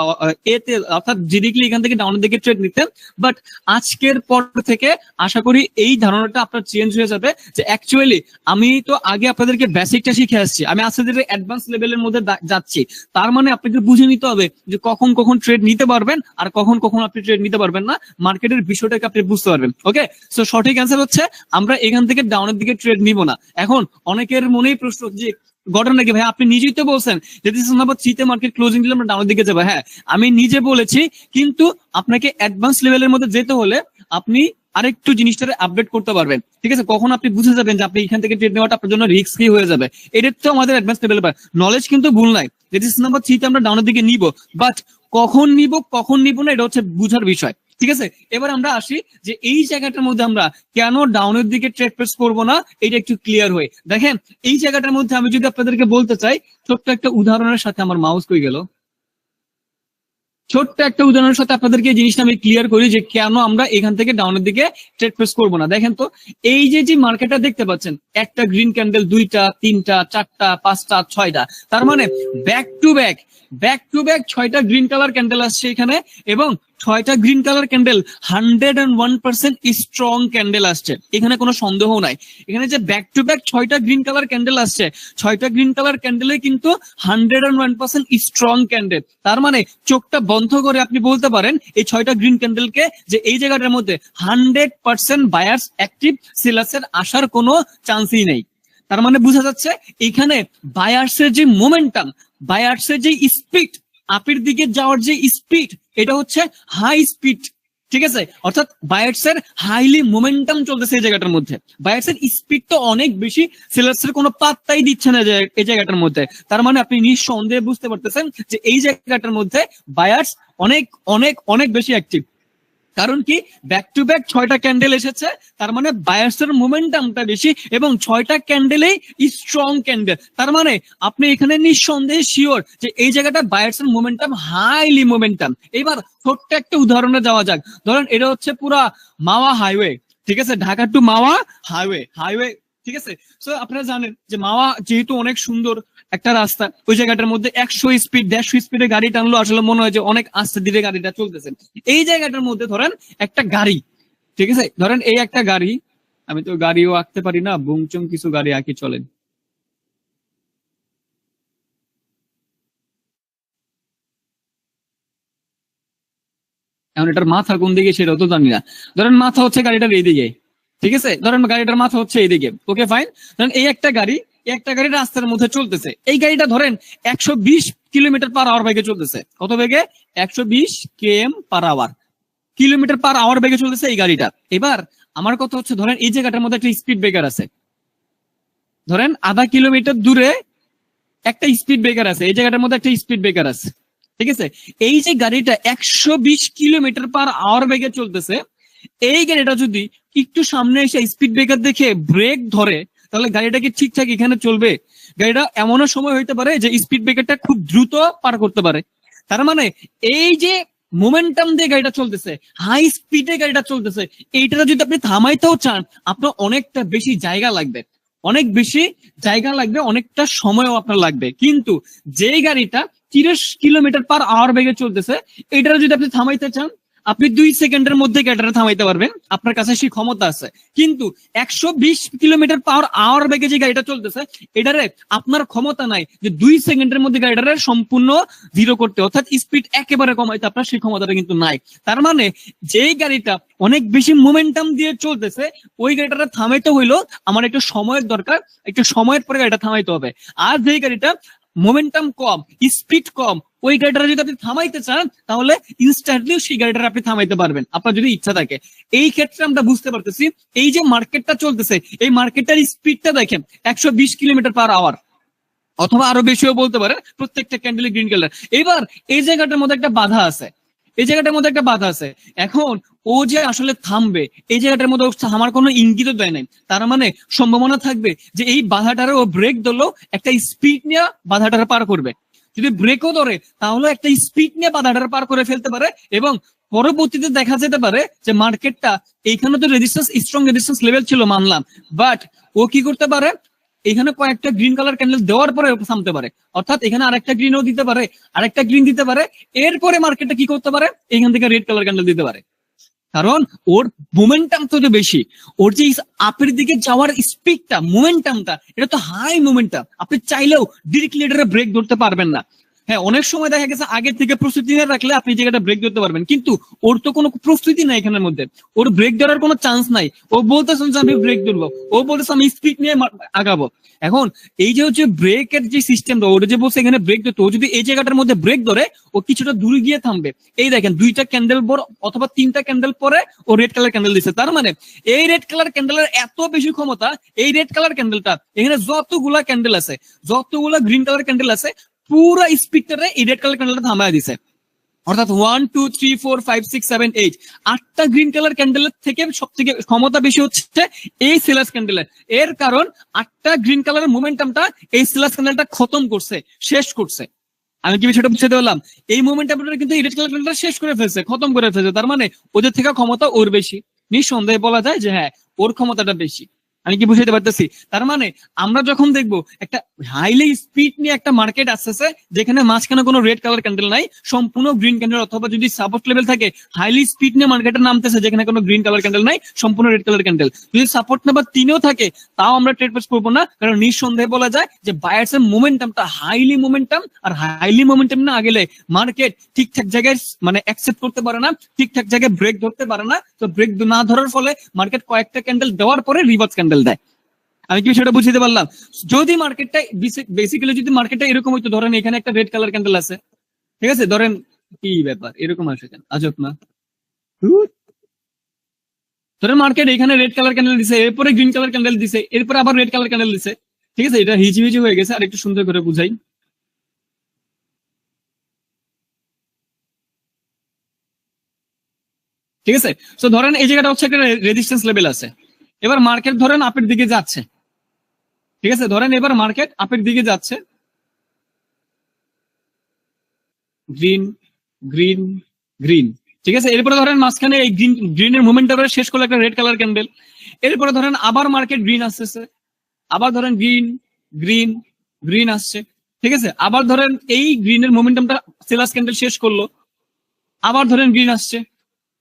এতে অর্থাৎ ডিরেক্টলি এখান থেকে ডাউনের দিকে ট্রেড নিতেন, বাট আজকের পর থেকে আশা করি এই ধারণাটা আপনার চেঞ্জ হয়ে যাবে যে অ্যাকচুয়ালি আমি তো আগে আপনাদেরকে বেসিকটা শিখে আসছি, আমি আজকে অ্যাডভান্স লেভেলের মধ্যে যাচ্ছি। তার মানে আপনাকে বুঝে নিতে হবে যে কখন কখন ট্রেড নিতে পারবেন আর কখন কখন আপনি ট্রেড নিতে পারবেন না, মার্কেটের বিষয়টাকে আপনি বুঝতে পারবেন। ওকে, সো সঠিক অ্যান্সার হচ্ছে আমরা এখান থেকে ডাউনের দিকে ট্রেড নিব না। এখন অনেকের মনেই প্রশ্ন যে ঘটনা কি ভাই, আপনি নিজেই তো বলছেন যে দিস ইজ নাম্বার 3 তে মার্কেট ক্লোজিং দিলে আমরা ডাউনের দিকে যাবো। হ্যাঁ আমি নিজে বলেছি, কিন্তু আপনাকে অ্যাডভান্স লেভেলের মধ্যে যেতে হলে আপনি আরেকটু জিনিসটা আপডেট করতে পারবেন। ঠিক আছে, কখন আপনি বুঝে যাবেন যে আপনি এখান থেকে ট্রেড নেওয়াটা আপনার জন্য রিস্কি হয়ে যাবে, এটা তো আমাদের অ্যাডভান্স লেভেলের নলেজ কিন্তু ভুল নাই। দিস ইজ নাম্বার 3 তে আমরা ডাউনের দিকে নিব, বাট কখন নিব না এটা হচ্ছে বুঝার বিষয়। ঠিক আছে, এবার আমরা আসি যে এই জায়গাটার মধ্যে আমরা কেন ডাউনের দিকে ট্রেড প্লেস করবো না, এটা একটু ক্লিয়ার হয়ে দেখেন। এই জায়গাটার মধ্যে আমি যদি আপনাদেরকে বলতে চাই ছোট্ট একটা উদাহরণের সাথে, আমার মাউস কই গেল, ছোট্ট একটা উদাহরণের সাথে আপনাদেরকে এই জিনিসটা আমি ক্লিয়ার করি যে কেন আমরা এখান থেকে ডাউনের দিকে ট্রেড প্লেস করবো না। দেখেন তো, এই যে মার্কেটটা দেখতে পাচ্ছেন, একটা গ্রিন ক্যান্ডেল, দুইটা, তিনটা, চারটা, পাঁচটা, ছয়টা, তার মানে ব্যাক টু ব্যাক 6টা গ্রিন কালার ক্যান্ডেল আসছে এখানে, এবং 6টা green colour candle 101% strong candle আসছে, এখানে কোনো সন্দেহ নাই। এখানে যে ব্যাক টু ব্যাক 6টা গ্রিন কালার ক্যান্ডেল আসছে, 6টা গ্রিন কালার ক্যান্ডেলে কিন্তু 101% স্ট্রং ক্যান্ডেল। তার মানে চোখটা বন্ধ করে আপনি বলতে পারেন এই 6টা গ্রিন ক্যান্ডেলকে যে এই জায়গাটার মধ্যে 100% বায়ার্স অ্যাক্টিভ, সেলার্সের আসার কোনো চান্সই নেই। তার মানে বোঝা যাচ্ছে এখানে বায়ার্সের যে মোমেন্টাম, বায়ার্সের যে স্পিড, আপের দিকে যাওয়ার যে স্পিড, এটা হচ্ছে হাই স্পিড। ঠিক আছে, অর্থাৎ বায়ার্সের হাইলি মোমেন্টাম চলতেছে এই জায়গাটার মধ্যে, বায়ার্সের স্পিড তো অনেক বেশি, সেলার্সের কোনো পাত্তাই দিচ্ছে না এই জায়গাটার মধ্যে। তার মানে আপনি নিঃসন্দেহে বুঝতে পারতেছেন যে এই জায়গাটার মধ্যে বায়ার্স অনেক অনেক অনেক বেশি অ্যাক্টিভ। কারণ কি, ব্যাক টু ব্যাক 6টা ক্যান্ডেল এসেছে, তার মানে বায়ার্সের মোমেন্টামটা বেশি, এবং 6টা ক্যান্ডেলেই স্ট্রং ক্যান্ডেল। তার মানে আপনি এখানে নিঃসন্দেহে শিওর যে এই জায়গাটা বায়ার্সের মোমেন্টাম হাইলি মোমেন্টাম। এবার ছোট্ট একটা উদাহরণে যাওয়া যাক। ধরেন এটা হচ্ছে পুরা মাওয়া হাইওয়ে, ঠিক আছে, ঢাকা টু মাওয়া হাইওয়ে। ঠিক আছে, তো আপনারা জানেন যে মাওয়া যেহেতু অনেক সুন্দর একটা রাস্তা, ওই জায়গাটার মধ্যে 100 স্পিড 150 স্পিডে গাড়ি টানলো আসলে মনে হয় যে অনেক আস্তে ধীরে গাড়িটা চলতেছে। এই জায়গাটার মধ্যে ধরেন একটা গাড়ি, ঠিক আছে, ধরেন এই একটা গাড়ি, আমি তো গাড়িও আঁকতে পারি না, বুংচং কিছু গাড়ি আঁকি চলেন। এখন এটার মাথা কোন দিকে সেটাও তো জানি না। ধরেন মাথা হচ্ছে গাড়িটার এইদিকে, ঠিক আছে, ধরেন গাড়িটার মাথা হচ্ছে এইদিকে। ওকে ফাইন, ধরেন এই একটা গাড়ি রাস্তার মধ্যে চলতেছে, এই গাড়িটা ধরেন 120 কিলোমিটার পার আওয়ার বেগে চলতেছে। কত বেগে? 120 কিলোমিটার পার আওয়ার বেগে চলতেছে এই গাড়িটা। এবার আমার কথা হচ্ছে, ধরেন এই জায়গাটার মধ্যে একটা স্পিড ব্রেকার আছে, ধরেন আধা কিলোমিটার দূরে একটা স্পিড ব্রেকার আছে, এই জায়গাটার মধ্যে একটা স্পিড ব্রেকার আছে। ঠিক আছে, এই যে গাড়িটা 120 কিলোমিটার পার আওয়ার বেগে চলতেছে, এই গাড়িটা যদি একটু সামনে এসে স্পিড ব্রেকার দেখে ব্রেক ধরে, তাহলে গাড়িটা কি ঠিকঠাক এখানে চলবে? গাড়িটা এমনও সময় হইতে পারে যে স্পিড ব্রেকারটা খুব দ্রুত পার করতে পারে। তার মানে এই যে মোমেন্টাম দিয়ে গাড়িটা চলতেছে, হাই স্পিডে গাড়িটা চলতেছে, এইটা যদি আপনি থামাইতেও চান আপনার অনেকটা বেশি জায়গা লাগবে। অনেক বেশি জায়গা লাগবে, অনেকটা সময়ও আপনার লাগবে। কিন্তু যেই গাড়িটা 30 কিলোমিটার/আওয়ার বেগে চলতেছে, এটার যদি আপনি থামাইতে চান, আপনি 2 সেকেন্ডের মধ্যে গাড়িটা থামাইতে পারবেন, আপনার কাছে সেই ক্ষমতা আছে। কিন্তু 120 কিলোমিটার/আওয়ার বেগে যে গাড়িটা চলতেছে, এটারে আপনার ক্ষমতা নাই যে 2 সেকেন্ডের মধ্যে গাড়িটারে সম্পূর্ণ জিরো করতে, অর্থাৎ স্পিড একেবারে কমাইতে আপনার সেই ক্ষমতাটা কিন্তু নাই। তার মানে যেই গাড়িটা অনেক বেশি মোমেন্টাম দিয়ে চলতেছে, ওই গাড়িটা থামাইতে হইলো আমার একটু সময়ের দরকার, একটু সময়ের পরে গাড়িটা থামাইতে হবে। আর যেই গাড়িটা মোমেন্টাম কম, স্পিড কম, ওই গাড়িটা যদি আপনি থামাইতে চান, তাহলে ইনস্ট্যান্টলি সেই গাড়িটা আপনি থামাইতে পারবেন, আপনার যদি ইচ্ছা থাকে। এই ক্ষেত্রে আমরা বুঝতে পারতেছি এই যে মার্কেটটা চলতেছে, এই মার্কেটটার স্পিডটা দেখেন 120 কিলোমিটার/আওয়ার, অথবা আরো বেশিও বলতে পারেন, প্রত্যেকটা ক্যান্ডেল গ্রিন কালার। এবার এই জায়গাটার মধ্যে একটা বাধা আছে, এই জায়গাটার মধ্যে একটা বাধা আছে। এখন ও যে আসলে থামবে, এই জায়গাটার মধ্যে আমার কোনো ইঙ্গিত দেয় নাই। তার মানে সম্ভাবনা থাকবে যে এই বাধাটারে ও ব্রেক ধরলো, একটা স্পিড নিয়ে বাধাটারে পার করবে। যদি ব্রেকও ধরে, তাহলে একটা স্পিড নিয়ে বাধাটারে পার করে ফেলতে পারে, এবং পরবর্তীতে দেখা যেতে পারে যে মার্কেটটা, এইখানে তো রেজিস্ট্যান্স, স্ট্রং রেজিস্ট্যান্স লেভেল ছিল মানলাম, বাট ও কি করতে পারে, এখানে কয়েকটা গ্রিন কালার ক্যান্ডেল দেওয়ার পরে থামতে পারে, অর্থাৎ এখানে আরেকটা গ্রিনও দিতে পারে, আরেকটা গ্রিন দিতে পারে, এরপরে মার্কেটটা কি করতে পারে, এখান থেকে রেড কালার ক্যান্ডেল দিতে পারে। কারণ ওর মোমেন্টাম তো বেশি, ওর যে আপের দিকে যাওয়ার স্পিডটা, মোমেন্টামটা, এটা তো হাই মোমেন্টাম। আপনি চাইলেও ডিরেক্টলি এটা ব্রেক ধরতে পারবেন না। হ্যাঁ, অনেক সময় দেখা গেছে আগে থেকে প্রস্তুতি নিয়ে রাখলে আপনি জায়গাটা ব্রেক ধরতে পারবেন, কিন্তু ওর তো কোনো প্রস্তুতি নাই এখানের মধ্যে, ওর ব্রেক ধরার কোনো চান্স নাই। ও বলতেছে যে আমি ব্রেক ধরবো, ও বলতেছে আমি স্পিড নিয়ে আগাবো। এখন এই যে হচ্ছে ব্রেকের যে সিস্টেমটা, ওটা যে বলছে এখানে ব্রেক ধরতে, ও যদি এই জায়গাটার মধ্যে ব্রেক ধরে, ও কিছুটা দূরে গিয়ে থামবে। এই দেখেন, 2টা ক্যান্ডেল পর অথবা 3টা ক্যান্ডেল পরে ও রেড কালার ক্যান্ডেল দিচ্ছে। তার মানে এই রেড কালার ক্যান্ডেলের এত বেশি ক্ষমতা, এই রেড কালার ক্যান্ডেলটা, এখানে যতগুলা ক্যান্ডেল আছে, যতগুলা গ্রিন কালার ক্যান্ডেল আছে, পুরো স্পিডটারে এই রেড কালার ক্যান্ডেলটা থামায় দিছে। অর্থাৎ 1 2 3 4 5 6 7 8 8টা গ্রিন কালার ক্যান্ডেলের থেকে সব থেকে ক্ষমতা বেশি হচ্ছে এই সিলাস ক্যান্ডেলের। এর কারণ 8টা গ্রিন কালারের মোমেন্টামটা এই সিলাস ক্যান্ডেলটা খতম করছে, শেষ করছে। আমি কি বিষয়টা বুঝতে পারলাম? এই মোমেন্টামটা কিন্তু এই রেড কালার ক্যান্ডেলটা শেষ করে ফেলছে, খতম করে ফেলছে। তার মানে ওদের থেকে ক্ষমতা ওর বেশি, নিঃসন্দেহে বলা যায় যে হ্যাঁ, ওর ক্ষমতাটা বেশি। আমি কি বুঝতে পারতেছি? তার মানে আমরা যখন দেখবো একটা হাইলি স্পিড নিয়ে একটা মার্কেট আসতেছে, যেখানে মাঝখানে কোনো রেড কালার ক্যান্ডেল নাই, সম্পূর্ণ গ্রিন ক্যান্ডেল, অথবা যদি সাপোর্ট লেভেল থাকে হাইলি স্পিড নিয়ে মার্কেটে নামতেছে, যেখানে কোনো গ্রিন কালার ক্যান্ডেল নাই, সম্পূর্ণ রেড কালার ক্যান্ডেল, যদি সাপোর্ট নাম্বার 3-এও থাকে, তাও আমরা ট্রেড প্লেস করবো না। কারণ নিঃসন্দেহে বলা যায় যে বায়ার্স এর মোমেন্টামটা হাইলি মোমেন্টাম, আর হাইলি মোমেন্টাম না গেলে মার্কেট ঠিকঠাক জায়গায় মানে অ্যাকসেপ্ট করতে পারে না, ঠিকঠাক জায়গায় ব্রেক ধরতে পারে না। তো ব্রেক না ধরার ফলে মার্কেট কয়েকটা ক্যান্ডেল দেওয়ার পরে রিভার্স ক্যান্ডেল দেয়। আমি কি সেটা বুঝতে পারলাম? যদি মার্কেটটা বেসিক্যালি যদি মার্কেটটা এরকম হইতো, ধরেন এখানে একটা রেড কালার ক্যান্ডেল আছে, ঠিক আছে, ধরেন কি ব্যাপার এরকম আসে কেন, আজব না? ধরেন মার্কেট এখানে রেড কালার ক্যান্ডেল দিছে, এরপরে গ্রিন কালার ক্যান্ডেল দিছে, এরপরে আবার রেড কালার ক্যান্ডেল দিছে, ঠিক আছে, এটা হিজিবিজি হয়ে গেছে। আর একটু সুন্দর করে বুঝাই। ঠিক আছে, তো ধরেন এই জায়গাটা হচ্ছে একটা রেজিস্ট্যান্স লেভেল আছে। এবার মার্কেট ধরেন আপের দিকে যাচ্ছে, ঠিক আছে, ধরেন এবার মার্কেট আপের দিকে যাচ্ছে, গ্রিন গ্রিন গ্রিন, ঠিক আছে। এরপরে ধরেন মাঝখানে এই গ্রিনের মুভমেন্টটা শেষ করলো একটা রেড কালার ক্যান্ডেল। এরপরে ধরেন আবার মার্কেট গ্রিন আসতেছে, আবার ধরেন গ্রিন গ্রিন গ্রিন আসছে, ঠিক আছে। আবার ধরেন এই গ্রিনের মোমেন্টামটা সেলার্স ক্যান্ডেল শেষ করলো, আবার ধরেন গ্রিন আসছে,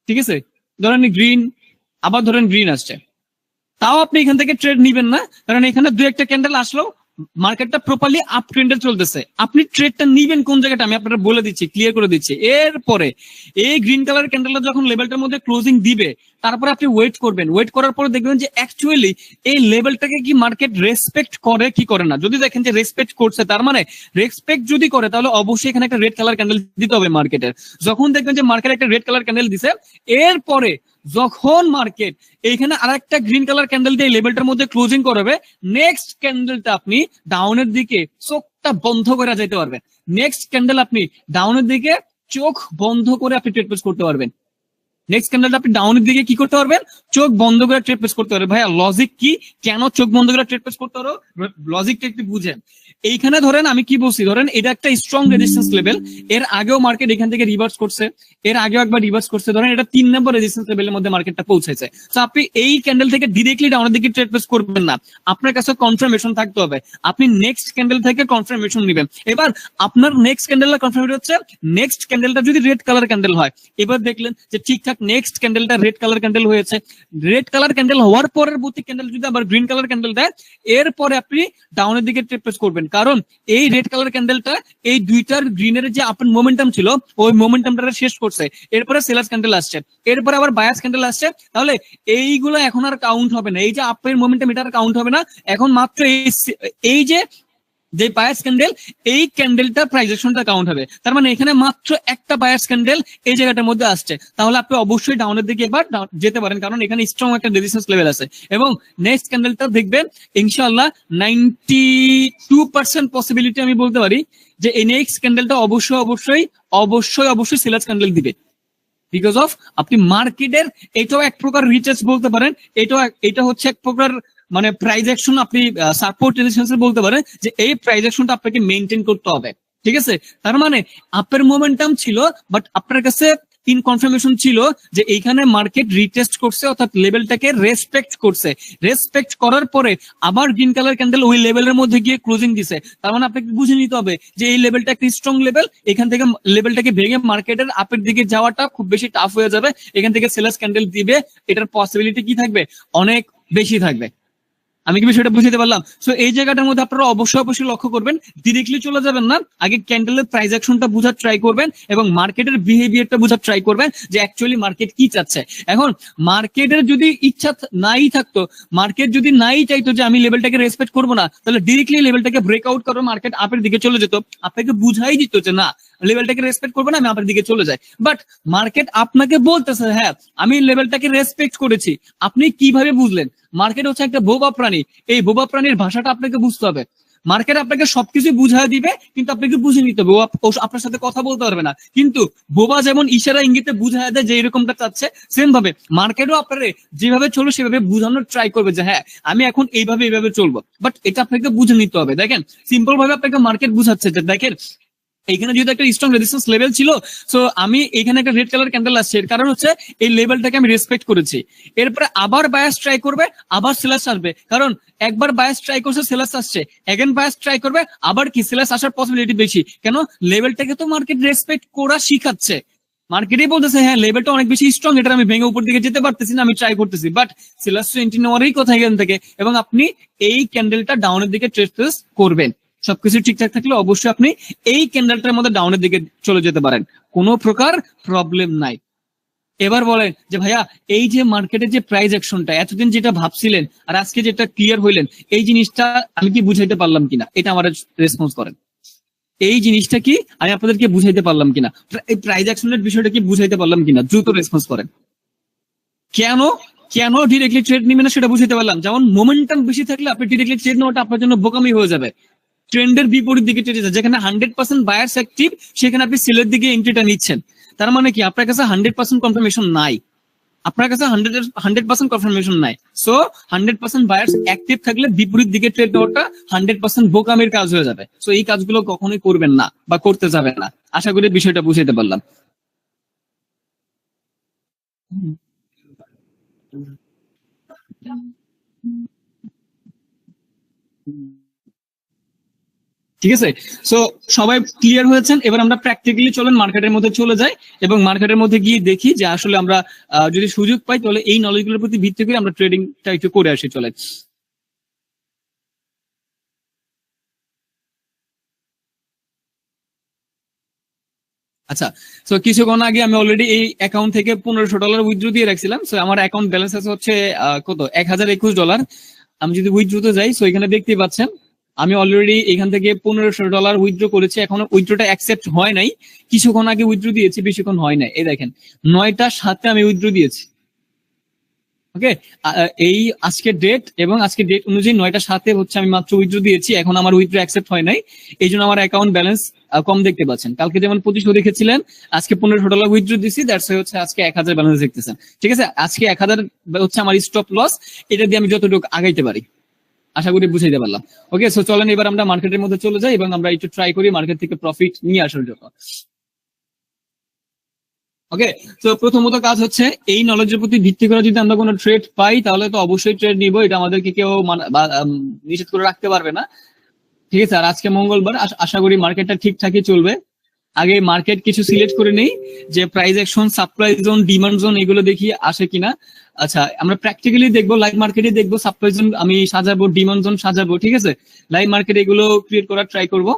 ঠিক আছে, ধরেন গ্রিন, আবার ধরেন গ্রিন আসছে। তাও আপনি এখান থেকে ট্রেড নিবেন না, কারণ এখানে 2-1টা ক্যান্ডেল আসলো, মার্কেটটা প্রপারলি আপ ট্রেন্ডে চলতেছে। আপনি ট্রেডটা নিবেন কোন জায়গাটা আমি আপনারা বলে দিচ্ছি, ক্লিয়ার করে দিচ্ছি। এরপরে এই গ্রিন কালার ক্যান্ডেলটা যখন লেভেলটার মধ্যে ক্লোজিং দিবে, তারপরে আপনি ওয়েট করবেন। ওয়েট করার পরে দেখবেন যে অ্যাকচুয়ালি এই লেভেলটাকে কি মার্কেট রেসপেক্ট করে কি করে না। যদি দেখেন যে রেসপেক্ট করছে, তার মানে রেসপেক্ট যদি করে, তাহলে অবশ্যই এখানে একটা রেড কালার ক্যান্ডেল দিতে হবে মার্কেটের। যখন দেখবেন যে মার্কেট একটা রেড কালার ক্যান্ডেল দিছে, এরপরে যখন মার্কেট এইখানে আরেকটা গ্রিন কালার ক্যান্ডেল দিয়ে লেভেলটার মধ্যে ক্লোজিং করবে, নেক্সট ক্যান্ডেলটা আপনি ডাউনের দিকে চোখটা বন্ধ করে যেতে পারবেন। নেক্সট ক্যান্ডেল আপনি ডাউনের দিকে চোখ বন্ধ করে আপনি ট্রেড প্লেস করতে পারবেন। নেক্সট ক্যান্ডেলটা আপনি ডাউনের দিকে কি করতে পারবেন, চোখ বন্ধ করে ট্রেড প্লেস করতে পারবেন। ভাইয়া লজিক কি, কেন চোখ বন্ধ করে ট্রেড প্লেস করতে পারো, লজিকটা একটু বুঝেন। এইখানে ধরেন আমি কি বলছি, ধরেন এটা একটা স্ট্রং রেজিস্ট্যান্স লেভেল, এর আগেও মার্কেট এখান থেকে রিভার্স করছে, এর আগেও একবার রিভার্স করছে, ধরেন এটা 3 নম্বর রেজিস্ট্যান্স লেভেলের মধ্যে মার্কেটটা পৌঁছেছে। তো আপনি এই ক্যান্ডেল থেকে ডিরেক্টলি ডাউনের দিকে ট্রেড প্লেস করবেন না, আপনার কাছে কনফার্মেশন থাকতে হবে, আপনি নেক্সট ক্যান্ডেল থেকে কনফার্মেশন নেবেন। এবার আপনার নেক্সট ক্যান্ডেলটা কনফার্ম হচ্ছে, নেক্সট ক্যান্ডেলটা যদি রেড কালার ক্যান্ডেল হয়, এবার দেখলেন যে ঠিকঠাক নেক্সট ক্যান্ডেলটা রেড কালার ক্যান্ডেল হয়েছে, রেড কালার ক্যান্ডেল হওয়ার পরবর্তী ক্যান্ডেল যদি আবার গ্রিন কালার ক্যান্ডেল দেয়, এরপরে আপনি ডাউনের দিকে ট্রেড প্লেস করবেন। কারণ এই রেড কালার ক্যান্ডেলটা এই দুইটার গ্রিনের যে আপনার মোমেন্টাম ছিল, ওই মোমেন্টামটা শেষ করছে, এরপরে সেলার্স ক্যান্ডেল আসছে, এরপরে আবার বায়াস ক্যান্ডেল আসছে, তাহলে এইগুলো এখন আর কাউন্ট হবে না, এই যে আপের মোমেন্টাম এটা আর কাউন্ট হবে না, এখন মাত্র এই যে বায়াস ক্যান্ডেল, এই ক্যান্ডেলটা প্রাইজেকশনটা কাউন্ট হবে। তার মানে এখানে মাত্র একটা বায়াস ক্যান্ডেল এই জায়গাটার মধ্যে আসছে, তাহলে আপনি অবশ্যই ডাউনের দিকে এবার যেতে পারেন, কারণ এখানে স্ট্রং একটা রেজিস্ট্যান্স লেভেল আছে। এবং নেক্সট ক্যান্ডেলটা দেখবেন ইনশাআল্লাহ 92% পসিবিলিটি আমি বলতে পারি যে এই নেক্সট ক্যান্ডেলটা অবশ্যই অবশ্যই অবশ্যই অবশ্যই সেলার্স ক্যান্ডেল দিবে, বিকজ অফ আপনি মার্কেটের এটাও এক প্রকার রিচার্জ বলতে পারেন, এটা হচ্ছে এক প্রকার মানে প্রাইস অ্যাকশন, আপনি সাপোর্ট রেজিস্ট্যান্স বলতে পারেন যে এই প্রাইস অ্যাকশনটা আপনাকে মেইনটেইন করতে হবে। ঠিক আছে, তার মানে আপনার মোমেন্টাম ছিল, বাট আপনার কাছে ইন কনফার্মেশন ছিল যে এইখানে মার্কেট রিটেস্ট করছে, অর্থাৎ লেভেলটাকে রেসপেক্ট করছে, রেসপেক্ট করার পরে আবার গ্রিন কালার ক্যান্ডেল ওই লেভেলের মধ্যে গিয়ে ক্লোজিং দিছে। তার মানে আপনাকে বুঝে নিতে হবে যে এই লেভেলটা একটা স্ট্রং লেভেল, এখান থেকে লেভেলটাকে ভেঙে মার্কেটের আপের দিকে যাওয়াটা খুব বেশি টাফ হয়ে যাবে, এখান থেকে সেলার্স ক্যান্ডেল দিবে, এটার পসিবিলিটি কি থাকবে, অনেক বেশি থাকবে। আমি কি বিষয়টা বুঝতে পারলাম? সো এই জায়গাটার মধ্যে আপনারা অবশ্যই অবশ্যই লক্ষ্য করবেন, ডিরেক্টলি চলে যাবেন না, আগে ক্যান্ডেলের প্রাইস অ্যাকশনটা বোঝার ট্রাই করবেন এবং মার্কেটের বিহেভিয়ারটা বোঝার ট্রাই করবেন যে অ্যাকচুয়ালি মার্কেট কি চাচ্ছে। এখন মার্কেটের যদি ইচ্ছা নাই থাকতো, মার্কেট যদি নাই চাইতো যে আমি লেভেলটাকে রেসপেক্ট করবো না, তাহলে ডিরেক্টলি লেভেলটাকে ব্রেকআউট করে মার্কেট আপের দিকে চলে যেত, আপনাকে বুঝাই দিত যে না লেভেলটাকে রেসপেক্ট করবো না, আমি আপের দিকে চলে যাই। বাট মার্কেট আপনাকে বলতেছে হ্যাঁ আমি লেভেলটাকে রেসপেক্ট করেছি, আপনি কিভাবে বুঝলেন? মার্কেট হচ্ছে একটা বোবা প্রাণী, এই বোবা প্রাণীর ভাষাটা আপনাকে বুঝতে হবে। মার্কেট আপনাকে সবকিছু বুঝায় দিবে, কিন্তু আপনাকে বুঝে নিতে হবে, আপনার সাথে কথা বলতে পারবে না। কিন্তু বোবা যেমন ইশারা ইঙ্গিতে বুঝায় দেয় যে এরকমটা চাচ্ছে, সেম ভাবে মার্কেটও আপনারে যেভাবে চলো সেভাবে বুঝানোর ট্রাই করবে যে হ্যাঁ আমি এখন এইভাবে চলবো, বাট এটা আপনাকে বুঝে নিতে হবে। দেখেন সিম্পল ভাবে আপনাকে মার্কেট বুঝাচ্ছে যে দেখেন এইখানে যেহেতু একটা স্ট্রং রেজিস্ট্যান্স লেভেল ছিল, সো আমি এখানে একটা রেড কালার ক্যান্ডেল আসছে, এর কারণ হচ্ছে এই লেভেলটাকে আমি রেসপেক্ট করেছি। এরপরে আবার বায়াস ট্রাই করবে, আবার সেলার্স আসবে, কারণ একবার বায়াস ট্রাই করছে সেলার্স আসছে, এগেন বায়াস ট্রাই করবে, আবার কি সেলার্স আসার পসিবিলিটি বেশি। কেন? লেভেলটাকে তো মার্কেট রেসপেক্ট করা শিখাচ্ছে, মার্কেটই বলতেছে হ্যাঁ লেভেলটা অনেক বেশি স্ট্রং, এটা আমি ভেঙে উপর দিকে যেতে পারতেছি না, আমি ট্রাই করতেছি, বাট সেলার্স এন্ট্রি নেওয়ারই কথা এখান থেকে, এবং আপনি এই ক্যান্ডেলটা ডাউনের দিকে ট্রেড করবেন। সবকিছু ঠিকঠাক থাকলে অবশ্যই আপনি এই ক্যান্ডেলটার মধ্যে ডাউনের দিকে চলে যেতে পারেন, কোনো প্রকার প্রবলেম নাই। এবার বলেন যে ভাইয়া এই যে মার্কেটের যে প্রাইস অ্যাকশনটা এতদিন যেটা ভাবছিলেন আর আজকে যেটা ক্লিয়ার হইলেন, এই জিনিসটা আমি কি বুঝাইতে পারলাম কিনা, এটা আমার রেসপন্স করেন। এই জিনিসটা কি আমি আপনাদেরকে বুঝাইতে পারলাম কিনা, এই প্রাইস অ্যাকশনের বিষয়টা কি বুঝাইতে পারলাম কিনা, দ্রুত রেসপন্স করেন। কেন কেন ডিরেক্টলি ট্রেড নিবেন না সেটা বুঝাইতে পারলাম। যেমন মোমেন্টাম বেশি থাকলে আপনি ডিরেক্টলি ট্রেড নেওয়াটা আপনার জন্য বোকামি হয়ে যাবে, ট্রেন্ডের বিপরীত দিকে ট্রেড আছে, যেখানে 100% বায়ার্স অ্যাক্টিভ সেখানে আপনি সেলের দিকে এন্ট্রিটা নিচ্ছেন। তার মানে কি আপনার কাছে 100% কনফার্মেশন নাই, আপনার কাছে 100% কনফার্মেশন নাই। সো 100% বায়ার্স অ্যাক্টিভ থাকলে বিপরীত দিকে ট্রেড নেওয়াটা 100% বোকামির কাজ হয়ে যাবে। সো এই কাজগুলো কখনোই করবেন না বা করতে যাবেন না। আশা করি বিষয়টা বুঝাইতে পারলাম। ঠিক আছে, সো সবাই ক্লিয়ার হয়েছেন। এবার আমরা প্র্যাকটিক্যালি চলেন মার্কেটের মধ্যে চলে যাই এবং মার্কেটের মধ্যে গিয়ে দেখি যে আসলে আমরা যদি সুযোগ পাই তাহলে এই নলেজগুলোর প্রতি ভিত্তি করে আমরা ট্রেডিংটা একটু করে আসি। চলে আচ্ছা, সো কিছুক্ষণ আগে আমি অলরেডি এই অ্যাকাউন্ট থেকে $1500 উইথড্র দিয়ে রাখছিলাম। সো আমার অ্যাকাউন্ট ব্যালেন্স আছে হচ্ছে কত, $1021। আমি যদি উইথড্রতে যাই, সো এখানে দেখতে পাচ্ছেন আমি অলরেডি এখান থেকে $1500 উইথড্র করেছি, এখনো উইথড্রটা অ্যাকসেপ্ট হয় নাই। কিছুক্ষণ আগে উইথড্র দিয়েছি, বেশিক্ষণ হয় নাই। এই দেখেন 9টা 7 আমি উইথড্র দিয়েছি। ওকে, এই আজকের ডেট এবং আজকের ডেট অনুযায়ী 9টা 7 হচ্ছে আমি মাত্র উইথড্র দিয়েছি, এখন আমার উইথড্র অ্যাকসেপ্ট হয় নাই, এই জন্য আমার অ্যাকাউন্ট ব্যালেন্স কম দেখতে পাচ্ছেন। কালকে যেমন 2500 দেখেছিলেন, আজকে 1500 উইথড্র দিছি, দ্যাটস হচ্ছে আজকে 1000 ব্যালেন্স দেখতেছেন। ঠিক আছে, আজকে 1000 হচ্ছে আমার স্টপ লস, এটা দিয়ে আমি যতটুকু আগাইতে পারি আশা করি বুঝাইতে পারলাম। ওকে, সো চলেন এবার আমরা মার্কেটের মধ্যে চলে যাই এবং আমরা একটু ট্রাই করি মার্কেট থেকে প্রফিট নিয়ে আসার জন্য। ওকে, তো প্রথমত কাজ হচ্ছে এই নলেজের প্রতি ভিত্তি করে যদি আমরা কোনো ট্রেড পাই তাহলে তো অবশ্যই ট্রেড নিব, এটা আমাদেরকে কেউ নিষেধ করে রাখতে পারবে না। ঠিক আছে, আর আজকে মঙ্গলবার, আশা করি মার্কেটটা ঠিকঠাকই চলবে। আগে মার্কেট কিছু সিলেক্ট করে নেই, যে price action, supply zone, demand zone এগুলো দেখি আসে কিনা। আচ্ছা, আমরা প্র্যাকটিক্যালি দেখবো, লাইভ মার্কেটে দেখবো, সাপ্লাই জোন আমি সাজাবো, ডিমান্ড জোন সাজাবো। ঠিক আছে, লাইভ মার্কেট এগুলো ক্রিয়েট করার ট্রাই করবো।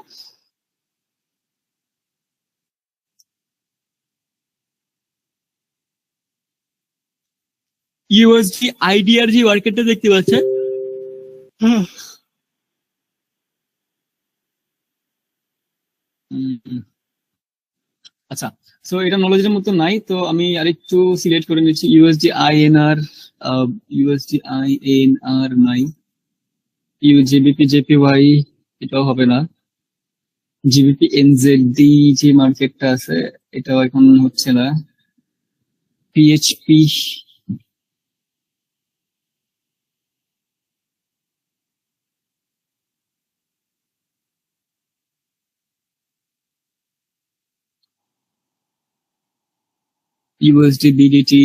ইউএসডি আইডিআরজি মার্কেটটা দেখতে পাচ্ছেন। আচ্ছা, সো এটা নলেজের মতো নাই, তো আমি আরেকটু সিলেক্ট করে নিচ্ছি। ইউএসডি আইএনআর, ইউএসডি আইএনআর নাই, জিবিপি জেপিওয়াই এটাও হবে না, জিবিপি এনজেডি যে মার্কেটটা আছে এটাও এখন হচ্ছে না, পিএইচপি, ইউএসডি বিডিটি,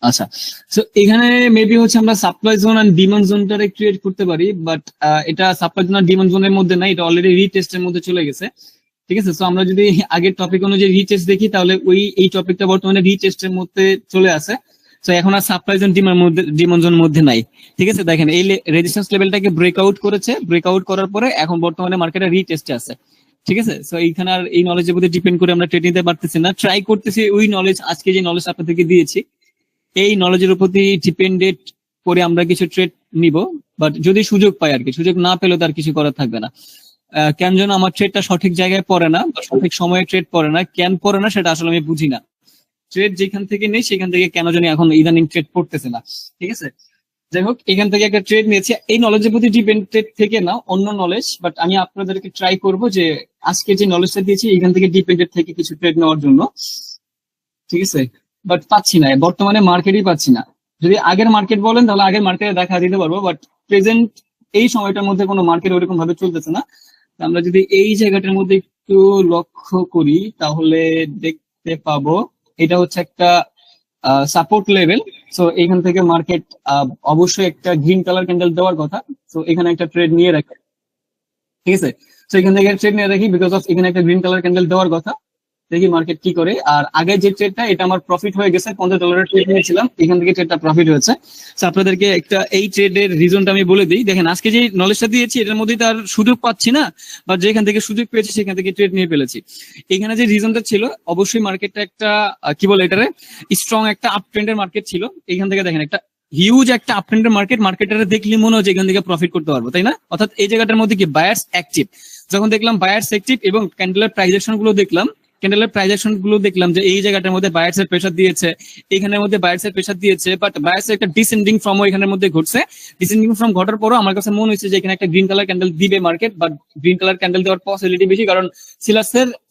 আচ্ছা। তো এখানে মেবি হচ্ছে আমরা সাপ্লাই জোন আর ডিমান্ড জোনটারে ক্রিয়েট করতে পারি, বাট এটা সাপ্লাই জোন আর ডিমান্ড জোনের মধ্যে নাই, এটা অলরেডি রিটেস্টের মধ্যে চলে গেছে। ঠিক আছে, তো আমরা যদি আগের টপিক অনুযায়ী রিটেস্ট দেখি তাহলে এই টপিকটা বর্তমানে রিটেস্টের মধ্যে চলে আসে। তো এখন আর সাপ্লাই জোন ডিমান্ড জোন মধ্যে নাই। ঠিক আছে, দেখেন এই রেজিস্ট্যান্স লেভেলটাকে ব্রেকআউট করেছে, ব্রেকআউট করার পরে এখন বর্তমানে মার্কেটে রিটেস্টে আছে। ঠিক আছে, তো এইখানে আর এই নলেজের প্রতি ডিপেন্ড করে আমরা ট্রেড নিতে পারতেছি না, ট্রাই করতেছি ওই নলেজ, আজকে যে নলেজ আপনাদেরকে দিয়েছি এই নলেজের প্রতি ডিপেন্ডেন্ট করে আমরা কিছু ট্রেড নিব, বাট যদি সুযোগ পাই আর কি, সুযোগ না পেলে তার কিছু করার থাকবে না। কেন যেন আমার ট্রেডটা সঠিক জায়গায় পড়ে না বা সঠিক সময়ে ট্রেড পড়ে না, কেন পড়ে না সেটা আসলে আমি বুঝি না। ট্রেড যেখান থেকে নেই সেখান থেকে কেন জানি এখন ইদানিং ট্রেড পড়তেছে না। ঠিক আছে, যাই হোক, এখান থেকে একটা ট্রেড নিয়েছি, এই নলেজের প্রতি ডিপেন্ডেন্ট থেকে না, অন্য নলেজ, বাট আমি আপনাদেরকে ট্রাই করব যে আজকে যে নলেজটা দিয়েছি এখান থেকে ডিপেন্ডেন্ট থেকে কিছু ট্রেড নেওয়ার জন্য। ঠিক আছে, বাট পাচ্ছি না, বর্তমানে মার্কেটই পাচ্ছি না। যদি আগের মার্কেট বলেন তাহলে আগের মার্কেটে দেখা দিতে পারবো, বাট প্রেজেন্ট এই সময়টার মধ্যে কোনো মার্কেট ওরকম ভাবে চলতেছে না। আমরা যদি এই জায়গাটার মধ্যে একটু লক্ষ্য করি তাহলে দেখতে পাবো এটা হচ্ছে একটা সাপোর্ট লেভেল। সো এখান থেকে মার্কেট অবশ্যই একটা গ্রিন কালার ক্যান্ডেল দেওয়ার কথা। তো এখানে একটা ট্রেড নিয়ে রাখি। ঠিক আছে, তো এখান থেকে ট্রেড নিয়ে রাখি, বিকজ অফ এখানে একটা গ্রিন কালার ক্যান্ডেল দেওয়ার কথা। দেখি মার্কেট কি করে। আর আগে যে ট্রেডটা এটা আমার প্রফিট হয়ে গেছে, $50 ট্রেড নিয়েছিলাম, এখান থেকে ট্রেডটা প্রফিট হয়েছে। আপনাদেরকে একটা এই ট্রেডের রিজনটা আমি বলে দিই। দেখেন আজকে যে নলেজটা দিয়েছি এটার মধ্যে তার সুযোগ পাচ্ছি না, বা যেখান থেকে সুযোগ পেয়েছি সেখান থেকে ট্রেড নিয়ে ফেলেছি। এখানে যে রিজনটা ছিল, অবশ্যই মার্কেটটা একটা কি বলে এটারে, স্ট্রং একটা আপ ট্রেন্ডের মার্কেট ছিল। এখান থেকে দেখেন একটা হিউজ একটা আপ ট্রেন্ডের মার্কেট, মার্কেটটা দেখলে মনে হচ্ছে এখান থেকে প্রফিট করতে পারবো, তাই না? অর্থাৎ এই জায়গাটার মধ্যে কি বায়ার্স অ্যাক্টিভ। যখন দেখলাম বায়ার্স অ্যাক্টিভ এবং ক্যান্ডেলের প্রাইজেকশন গুলো দেখলাম, ক্যান্ডেলের প্রাইজেকশন গুলো দেখলাম যে এই জায়গাটার মধ্যে বায়ার্স এর প্রেসার দিয়েছে, এখানের মধ্যে বায়ার্স এর প্রেসার দিয়েছে, বাট বায়ার্স একটা ডিসেন্ডিং ফ্রম এখানের মধ্যে ঘটছে। ডিসেন্ডিং ফ্রম ঘটার পরও আমার কাছে মনে হচ্ছে যে এখানে একটা গ্রিন কালার ক্যান্ডেল দিবে market, but green colour candle দেওয়ার পসিবিলিটি বেশি, কারণ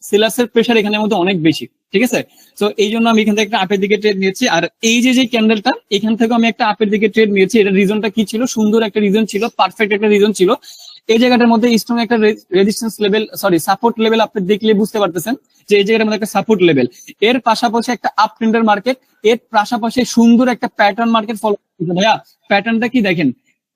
সিলাসের প্রেসার এখানের মধ্যে অনেক বেশি। ঠিক আছে, তো এই জন্য আমি এখান থেকে একটা আপের দিকে ট্রেড নিয়েছি। আর এই যে ক্যান্ডেলটা, এখান থেকে আমি একটা আপের দিকে ট্রেড নিয়েছি, এটা রিজনটা কি ছিল? সুন্দর একটা রিজন ছিল, পারফেক্ট একটা রিজন ছিল। এই জায়গাটার মধ্যে স্ট্রং একটা resistance level, sorry support level আপনি দেখলে বুঝতে পারতেছেন যে এই জায়গাটার মধ্যে একটা সাপোর্ট লেভেল, এর পাশাপাশি একটা আপ ট্রেন্ডের মার্কেট, এর পাশাপাশি সুন্দর একটা প্যাটার্ন মার্কেট ফলো করতেছে। ভাইয়া প্যাটার্নটা কি দেখেন,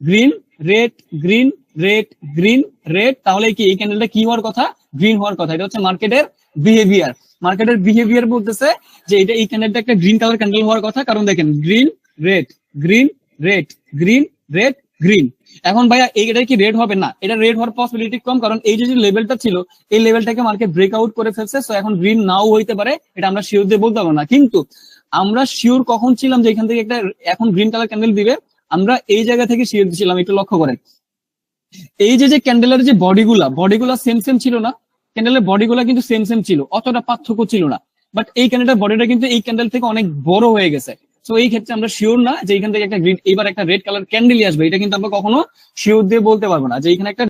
green red green red green red, তাহলে কি এই ক্যান্ডেলটা কি হওয়ার কথা? গ্রিন হওয়ার কথা। এটা হচ্ছে মার্কেটের বিহেভিয়ার। মার্কেটের বিহেভিয়ার বলতেছে যে এটা এই ক্যান্ডেলটা একটা গ্রিন কালার ক্যান্ডেল হওয়ার কথা, কারণ দেখেন green red green red green red green, এখন ভাইয়া এটা কি রেড হবে না, এটা রেড হওয়ার পসিবিলিটি কম, কারণ এই যে লেভেলটা ছিল এই লেভেলটাকে মার্কেট ব্রেকআউট করে ফেলছে। সো এখন গ্রিন নাও হইতে পারে, এটা আমরা শিওর দিয়ে বলতে পারবো না। কিন্তু আমরা শিওর কখন ছিলাম যে এখান থেকে একটা এখন গ্রিন কালার ক্যান্ডেল দিবে, আমরা এই জায়গা থেকে শিওর ছিলাম। একটু লক্ষ্য করেন, এই যে ক্যান্ডেলের যে বডিগুলা সেম সেম ছিল না, ক্যান্ডেলের বডিগুলা কিন্তু সেম সেম ছিল, অতটা পার্থক্য ছিল না। বাট এই ক্যান্ডেলটার বডিটা কিন্তু এই ক্যান্ডেল থেকে অনেক বড় হয়ে গেছে। তো এই ক্ষেত্রে আমরা শিওর না যে এখান থেকে একটা গ্রিন এবার একটা রেড কালার ক্যান্ডেলই আসবে, এটা কিন্তু আমরা কখনো শিওর দিয়ে বলতে পারবো না যে এখানে একটা